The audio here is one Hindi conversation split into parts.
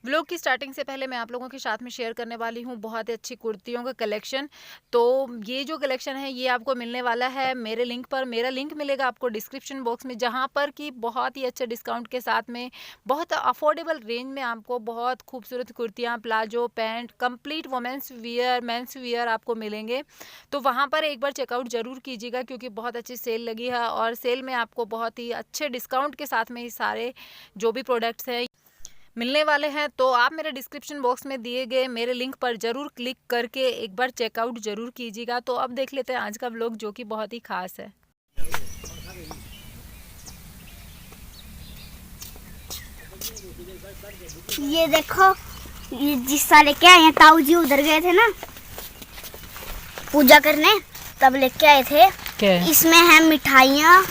व्लॉग की स्टार्टिंग से पहले मैं आप लोगों के साथ में शेयर करने वाली हूँ बहुत ही अच्छी कुर्तियों का कलेक्शन। तो ये जो कलेक्शन है ये आपको मिलने वाला है मेरे लिंक पर। मेरा लिंक मिलेगा आपको डिस्क्रिप्शन बॉक्स में, जहाँ पर कि बहुत ही अच्छे डिस्काउंट के साथ में बहुत अफोर्डेबल रेंज में आपको बहुत खूबसूरत कुर्तियाँ, palazzo, pant, complete women's wear, men's wear आपको मिलेंगे। तो वहाँ पर एक बार चेकआउट ज़रूर कीजिएगा, क्योंकि बहुत अच्छी सेल लगी है और सेल में आपको बहुत ही अच्छे डिस्काउंट के साथ में ये सारे जो भी प्रोडक्ट्स हैं मिलने वाले हैं। तो आप मेरे डिस्क्रिप्शन बॉक्स में दिए गए मेरे लिंक पर ज़रूर क्लिक करके एक बार चेकआउट ज़रूर कीजिएगा। तो अब देख लेते हैं आज का व्लॉग, जो कि बहुत ही खास है। ये देखो, ये जिस साल लेके आए हैं, ताऊ जी उधर गए थे ना पूजा करने, तब लेके आए थे। क्या है? इसमें है मिठाइयाँ,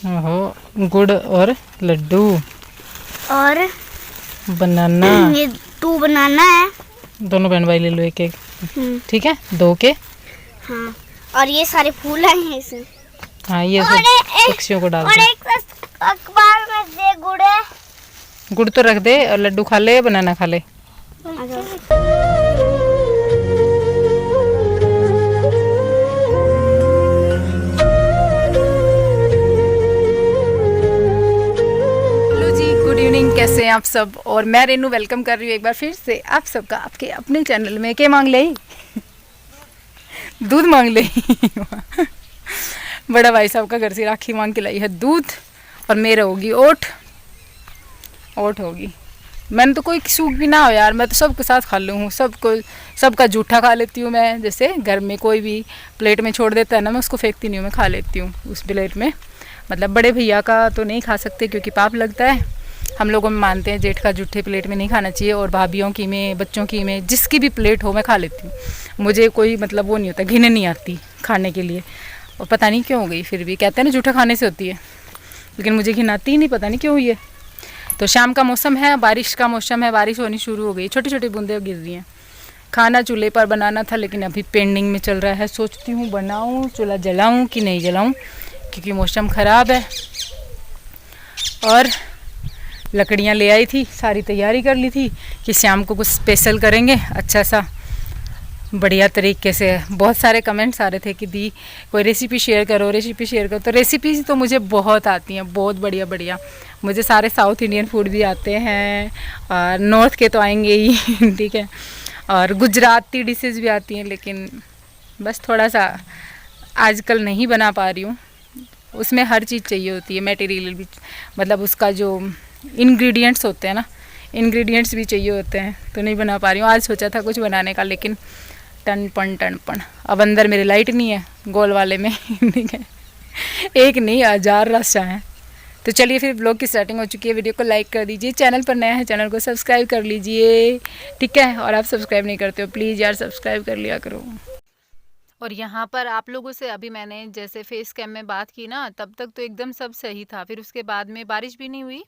ओहो, गुड़ और लड्डू और बनाना। ये 2 बनाना है। दोनों बहन भाई ले लो एक एक, ठीक है, 2 के। हाँ, और ये सारे फूल हैं इसमें। हाँ, ये और सब पक्षियों को डाल और दे। एक अखबार में दे गुड़ है। गुड़ तो रख दे, और लड्डू खा ले, बनाना खा ले। कैसे हैं आप सब? और मैं रेनू वेलकम कर रही हूँ एक बार फिर से आप सबका आपके अपने चैनल में। क्या मांग ले? दूध मांग ले। बड़ा भाई साहब का घर से राखी मांग के लाई है दूध, और मेरे होगी ओट होगी। मैंने तो कोई सूख भी ना हो यार, मैं तो सबके साथ खा लूँ हूँ, सबका जूठा खा लेती हूँ मैं। जैसे घर में कोई भी प्लेट में छोड़ देता है ना, मैं उसको फेंकती नहीं हूँ, मैं खा लेती हूँ उस प्लेट में। मतलब बड़े भैया का तो नहीं खा सकते क्योंकि पाप लगता है। हम लोगों में मानते हैं जेठ का जूठे प्लेट में नहीं खाना चाहिए, और भाभीयों की में, बच्चों की में, जिसकी भी प्लेट हो मैं खा लेती हूँ। मुझे कोई मतलब वो नहीं होता, घिन नहीं आती खाने के लिए। और पता नहीं क्यों हो गई, फिर भी कहते हैं ना जूठा खाने से होती है, लेकिन मुझे घिन आती ही नहीं, पता नहीं क्यों हुई है। तो शाम का मौसम है, बारिश का मौसम है, बारिश होनी शुरू हो गई, छोटी छोटी बूंदें गिर रही हैं। खाना चूल्हे पर बनाना था, लेकिन अभी पेंडिंग में चल रहा है। सोचती हूँ बनाऊँ, चूल्हा जलाऊँ कि नहीं जलाऊँ, क्योंकि मौसम ख़राब है। और लकड़ियाँ ले आई थी, सारी तैयारी कर ली थी कि शाम को कुछ स्पेशल करेंगे अच्छा सा, बढ़िया तरीके से। बहुत सारे कमेंट्स आ रहे थे कि दी कोई रेसिपी शेयर करो, रेसिपी शेयर करो। तो रेसिपीज तो मुझे बहुत आती हैं, बहुत बढ़िया बढ़िया। मुझे सारे साउथ इंडियन फूड भी आते हैं, और नॉर्थ के तो आएंगे ही। ठीक है, और गुजराती डिशेज़ भी आती हैं, लेकिन बस थोड़ा सा आजकल नहीं बना पा रही हूँ। उसमें हर चीज़ चाहिए होती है, मटेरियल भी, मतलब उसका जो इंग्रेडिएंट्स होते हैं ना, इंग्रेडिएंट्स भी चाहिए होते हैं, तो नहीं बना पा रही हूँ। आज सोचा था कुछ बनाने का, लेकिन टन पन। अब अंदर मेरे लाइट नहीं है गोल वाले में। ठीक है, एक नहीं 1000 रास्ता है। तो चलिए फिर ब्लॉग की स्टार्टिंग हो चुकी है। वीडियो को लाइक कर दीजिए, चैनल पर नया है चैनल को सब्सक्राइब कर लीजिए, ठीक है। और आप सब्सक्राइब नहीं करते हो, प्लीज़ यार सब्सक्राइब कर लिया करो। और यहाँ पर आप लोगों से अभी मैंने जैसे फेस कैम में बात की ना, तब तक तो एकदम सब सही था। फिर उसके बाद में बारिश भी नहीं हुई,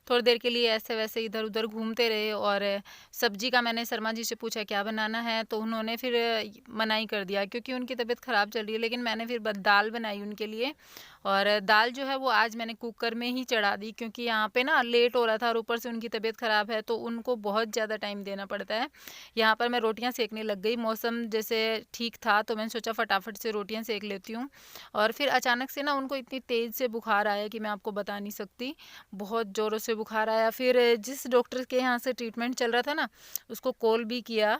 थोड़ी देर के लिए ऐसे वैसे इधर उधर घूमते रहे। और सब्जी का मैंने शर्मा जी से पूछा क्या बनाना है, तो उन्होंने फिर मनाही कर दिया क्योंकि उनकी तबीयत ख़राब चल रही है। लेकिन मैंने फिर दाल बनाई उनके लिए, और दाल जो है वो आज मैंने कुकर में ही चढ़ा दी, क्योंकि यहाँ पे ना लेट हो रहा था और ऊपर से उनकी तबीयत ख़राब है, तो उनको बहुत ज़्यादा टाइम देना पड़ता है। यहाँ पर मैं रोटियाँ सेकने लग गई, मौसम जैसे ठीक था तो मैंने सोचा फटाफट से रोटियाँ सेक लेती हूँ। और फिर अचानक से ना उनको इतनी तेज़ से बुखार आया कि मैं आपको बता नहीं सकती, बहुत ज़ोरों से बुखार आया। फिर जिस डॉक्टर के यहाँ से ट्रीटमेंट चल रहा था ना, उसको कॉल भी किया,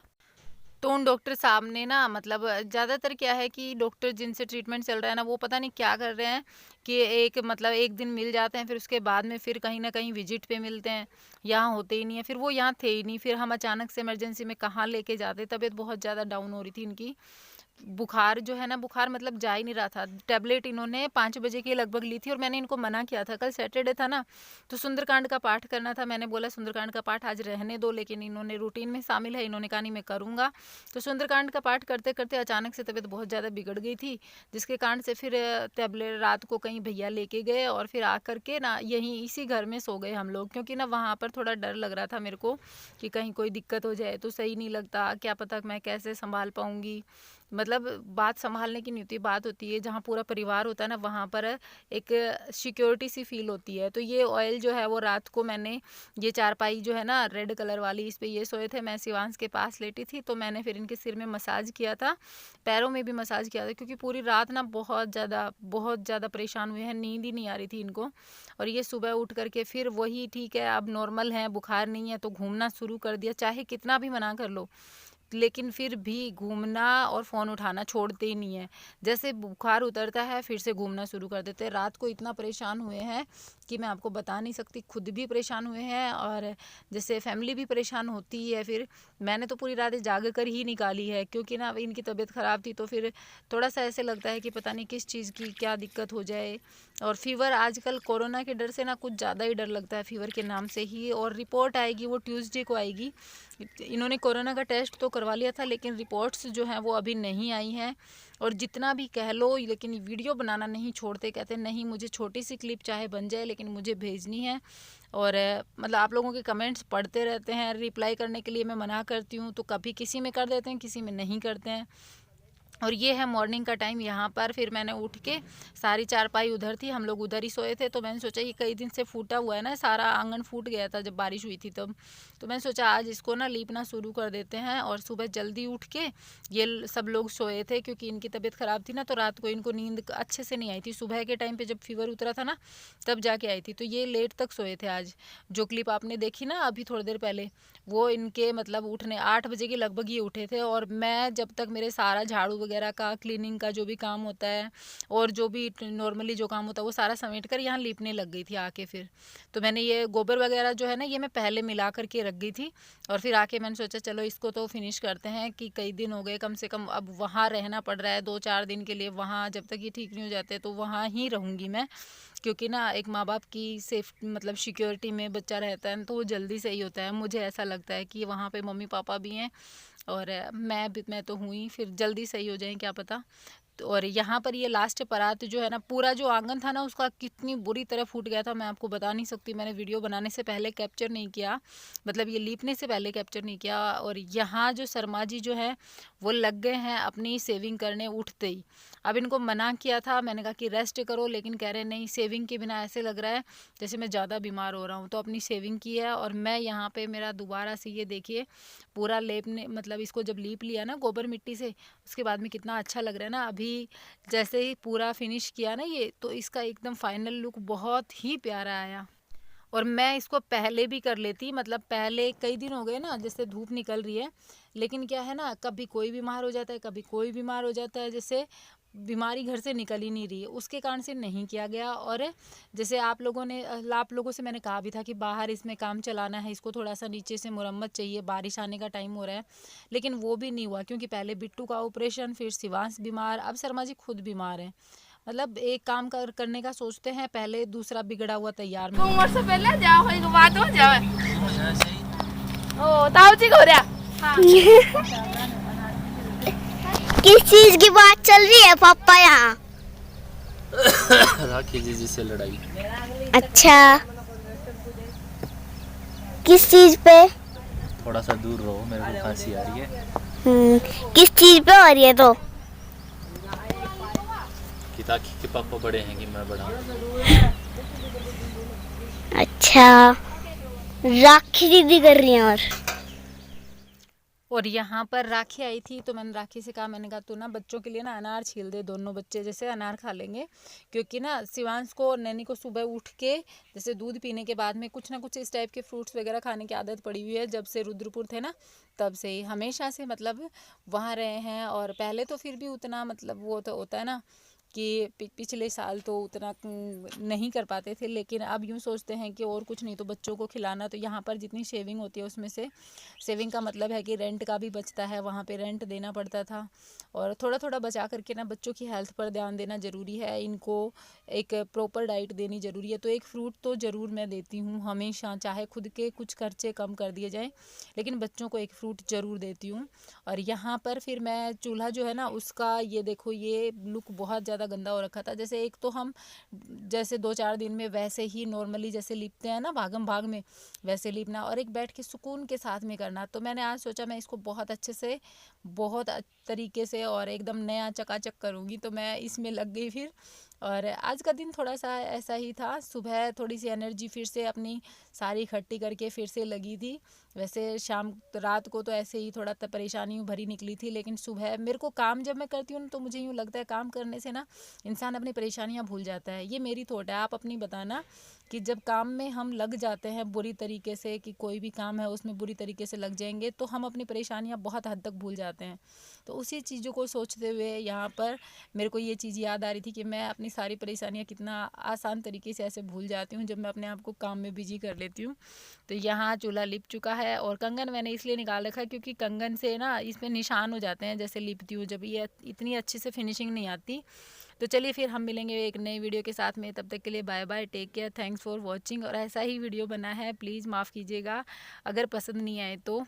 तो उन डॉक्टर साहब ने ना, मतलब ज़्यादातर क्या है कि डॉक्टर जिनसे ट्रीटमेंट चल रहा है ना, वो पता नहीं क्या कर रहे हैं कि एक दिन मिल जाते हैं, फिर उसके बाद में फिर कहीं ना कहीं विजिट पे मिलते हैं, यहाँ होते ही नहीं है। फिर वो यहाँ थे ही नहीं, फिर हम अचानक से इमरजेंसी में कहाँ लेके जाते। तबीयत बहुत ज़्यादा डाउन हो रही थी इनकी, बुखार जो है ना, बुखार मतलब जा ही नहीं रहा था। टैबलेट इन्होंने 5 बजे के लगभग ली थी, और मैंने इनको मना किया था, कल सैटरडे था ना, तो सुंदरकांड का पाठ करना था। मैंने बोला सुंदरकांड का पाठ आज रहने दो, लेकिन इन्होंने रूटीन में शामिल है, इन्होंने कहा नहीं मैं करूँगा। तो सुंदरकांड का पाठ करते करते अचानक से तबीयत बहुत ज़्यादा बिगड़ गई थी, जिसके कारण से फिर टैबलेट रात को कहीं भैया लेके गए, और फिर आकर के ना यहीं इसी घर में सो गए हम लोग, क्योंकि ना वहाँ पर थोड़ा डर लग रहा था मेरे को कि कहीं कोई दिक्कत हो जाए तो सही नहीं लगता, क्या पता मैं कैसे संभाल पाऊँगी। मतलब बात संभालने की नहीं होती, बात होती है जहाँ पूरा परिवार होता है ना, वहाँ पर एक सिक्योरिटी सी फील होती है। तो ये ऑयल जो है वो रात को मैंने ये चारपाई जो है ना रेड कलर वाली, इस पे ये सोए थे, मैं शिवांश के पास लेटी थी, तो मैंने फिर इनके सिर में मसाज किया था, पैरों में भी मसाज किया था, क्योंकि पूरी रात ना बहुत ज़्यादा परेशान हुए हैं, नींद ही नहीं आ रही थी इनको। और ये सुबह उठ करके फिर वही ठीक है, अब नॉर्मल है, बुखार नहीं है, तो घूमना शुरू कर दिया, चाहे कितना भी मना कर लो, लेकिन फिर भी घूमना और फ़ोन उठाना छोड़ते ही नहीं है। जैसे बुखार उतरता है फिर से घूमना शुरू कर देते हैं। रात को इतना परेशान हुए हैं कि मैं आपको बता नहीं सकती, खुद भी परेशान हुए हैं और जैसे फैमिली भी परेशान होती है। फिर मैंने तो पूरी रात जाग कर ही निकाली है, क्योंकि ना इनकी तबीयत ख़राब थी, तो फिर थोड़ा सा ऐसे लगता है कि पता नहीं किस चीज़ की क्या दिक्कत हो जाए। और फीवर आजकल कोरोना के डर से ना कुछ ज़्यादा ही डर लगता है फीवर के नाम से ही। और रिपोर्ट आएगी वो ट्यूसडे को आएगी। इन्होंने कोरोना का टेस्ट तो करवा लिया था, लेकिन रिपोर्ट्स जो हैं वो अभी नहीं आई हैं। और जितना भी कह लो, लेकिन वीडियो बनाना नहीं छोड़ते, कहते नहीं मुझे छोटी सी क्लिप चाहे बन जाए लेकिन मुझे भेजनी है। और मतलब आप लोगों के कमेंट्स पढ़ते रहते हैं, रिप्लाई करने के लिए मैं मना करती हूँ, तो कभी किसी में कर देते हैं, किसी में नहीं करते हैं। और ये है मॉर्निंग का टाइम यहाँ पर। फिर मैंने उठ के, सारी चारपाई उधर थी, हम लोग उधर ही सोए थे, तो मैंने सोचा ये कई दिन से फूटा हुआ है ना, सारा आंगन फूट गया था जब बारिश हुई थी तब, तो मैंने सोचा आज इसको ना लीपना शुरू कर देते हैं। और सुबह जल्दी उठ के, ये सब लोग सोए थे क्योंकि इनकी तबीयत ख़राब थी ना, तो रात को इनको नींद अच्छे से नहीं आई थी। सुबह के टाइम पर जब फीवर उतरा था ना तब जाके आई थी, तो ये लेट तक सोए थे आज। जो क्लिप आपने देखी ना अभी थोड़ी देर पहले, वो इनके मतलब उठने 8 बजे के लगभग ये उठे थे। और मैं जब तक मेरे सारा झाड़ू वगैरह का, क्लीनिंग का जो भी काम होता है और जो भी नॉर्मली जो काम होता है वो सारा समेट कर यहाँ लीपने लग गई थी आके। फिर तो मैंने ये गोबर वगैरह जो है ना ये मैं पहले मिला करके रख गई थी, और फिर आके मैंने सोचा चलो इसको तो फिनिश करते हैं, कि कई दिन हो गए कम से कम, अब वहाँ रहना पड़ रहा है 2-4 दिन के लिए। वहाँ जब तक ये ठीक नहीं हो जाते तो वहाँ ही रहूँगी मैं, क्योंकि ना एक माँ बाप की सेफ मतलब सिक्योरिटी में बच्चा रहता है तो वो जल्दी सही होता है। मुझे ऐसा लगता है कि वहाँ पे मम्मी पापा भी हैं और मैं तो हुई, फिर जल्दी सही हो जाए क्या पता। और यहाँ पर ये लास्ट परात जो है ना, पूरा जो आंगन था ना उसका कितनी बुरी तरह फूट गया था, मैं आपको बता नहीं सकती। मैंने वीडियो बनाने से पहले कैप्चर नहीं किया, मतलब ये लीपने से पहले कैप्चर नहीं किया। और यहाँ जो शर्मा जी जो है वो लग गए हैं अपनी सेविंग करने उठते ही। अब इनको मना किया था, मैंने कहा कि रेस्ट करो, लेकिन कह रहे नहीं, सेविंग के बिना ऐसे लग रहा है जैसे मैं ज़्यादा बीमार हो रहा हूँ। तो अपनी सेविंग की है। और मैं यहाँ पे मेरा दोबारा से ये देखिए पूरा लेपने, मतलब इसको जब लीप लिया ना गोबर मिट्टी से, उसके बाद में कितना अच्छा लग रहा है ना। अभी जैसे ही पूरा फिनिश किया ना ये, तो इसका एकदम फाइनल लुक बहुत ही प्यारा आया। और मैं इसको पहले भी कर लेती, मतलब पहले कई दिन हो गए ना, जैसे धूप निकल रही है, लेकिन क्या है ना कभी कोई बीमार हो जाता है, कभी कोई बीमार हो जाता है, जैसे बीमारी घर से निकल ही नहीं रही है, उसके कारण से नहीं किया गया। और जैसे आप लोगों से मैंने कहा भी था कि बाहर इसमें काम चलाना है, इसको थोड़ा सा नीचे से मुरम्मत चाहिए, बारिश आने का टाइम हो रहा है, लेकिन वो भी नहीं हुआ, क्योंकि पहले बिट्टू का ऑपरेशन, फिर शिवांश बीमार, अब शर्मा जी खुद बीमार हैं। मतलब एक काम करने का सोचते हैं, पहले दूसरा बिगड़ा हुआ तैयार में। उम्र से पहले जाओ कोई बात हो जाए ओ ताऊ जी हो रहा। हाँ। किस चीज की बात चल रही है पापा यहाँ? राखी जी से लड़ाई। अच्छा, किस चीज पे? थोड़ा सा दूर रहो, मेरे को खांसी आ रही है। किस चीज पे हो रही है? तो कि ताकि के पापा बड़े हैं कि मैं बड़ा हूँ। अच्छा, राखी दीदी कर रही हैं। और यहाँ पर राखी आई थी, तो मैंने राखी से कहा, मैंने कहा तू ना बच्चों के लिए ना अनार छील दे, दोनों बच्चे जैसे अनार खा लेंगे। क्योंकि ना शिवांश को और नैनी को सुबह उठ के जैसे दूध पीने के बाद में कुछ ना कुछ इस टाइप के फ्रूट्स वगैरह खाने की आदत पड़ी हुई है, जब से रुद्रपुर थे ना तब से ही, हमेशा से मतलब वहाँ रहे हैं। और पहले तो फिर भी उतना मतलब वो तो होता है ना कि पिछले साल तो उतना नहीं कर पाते थे, लेकिन अब यूँ सोचते हैं कि और कुछ नहीं तो बच्चों को खिलाना। तो यहाँ पर जितनी सेविंग होती है उसमें से, सेविंग का मतलब है कि रेंट का भी बचता है, वहाँ पे रेंट देना पड़ता था। और थोड़ा थोड़ा बचा करके ना बच्चों की हेल्थ पर ध्यान देना ज़रूरी है, इनको एक प्रॉपर डाइट देनी ज़रूरी है। तो एक फ्रूट तो ज़रूर मैं देती हूँ हमेशा, चाहे खुद के कुछ खर्चे कम कर दिए जाए, लेकिन बच्चों को एक फ्रूट ज़रूर देती हूँ। और यहाँ पर फिर मैं चूल्हा जो है ना उसका, ये देखो ये लुक बहुत ज़्यादा ज़्यादा गंदा हो रखा था। जैसे एक तो हम जैसे 2-4 दिन में वैसे ही नॉर्मली जैसे लिपते हैं ना भागम भाग में, वैसे लिपना, और एक बैठ के सुकून के साथ में करना। तो मैंने आज सोचा मैं इसको बहुत अच्छे से, बहुत तरीके से और एकदम नया चकाचक करूँगी। तो मैं इसमें लग गई फिर। और आज का दिन थोड़ा सा ऐसा ही था। सुबह थोड़ी सी एनर्जी फिर से अपनी सारी इकट्ठी करके फिर से लगी थी। वैसे रात को तो ऐसे ही थोड़ा परेशानियों भरी निकली थी, लेकिन सुबह मेरे को काम जब मैं करती हूँ तो मुझे यूँ लगता है काम करने से ना इंसान अपनी परेशानियाँ भूल जाता है। ये मेरी थॉट है, आप अपनी बताना कि जब काम में हम लग जाते हैं बुरी तरीके से, कि कोई भी काम है उसमें बुरी तरीके से लग जाएंगे तो हम अपनी परेशानियाँ बहुत हद तक भूल जाते हैं। तो उसी चीज़ों को सोचते हुए यहाँ पर मेरे को ये चीज़ याद आ रही थी कि मैं अपनी सारी परेशानियाँ कितना आसान तरीके से ऐसे भूल जाती हूँ जब मैं अपने आप को काम में बिजी कर लेती हूँ। तो यहाँ चूल्हा लिप चुका है, और कंगन मैंने इसलिए निकाल रखा है क्योंकि कंगन से ना इसमें निशान हो जाते हैं जैसे लिपती हूँ जब, ये इतनी अच्छे से फिनिशिंग नहीं आती। तो चलिए फिर हम मिलेंगे एक नई वीडियो के साथ में, तब तक के लिए bye bye, take care, thanks for watching. और ऐसा ही वीडियो बना है, प्लीज़ माफ़ कीजिएगा अगर पसंद नहीं आए तो।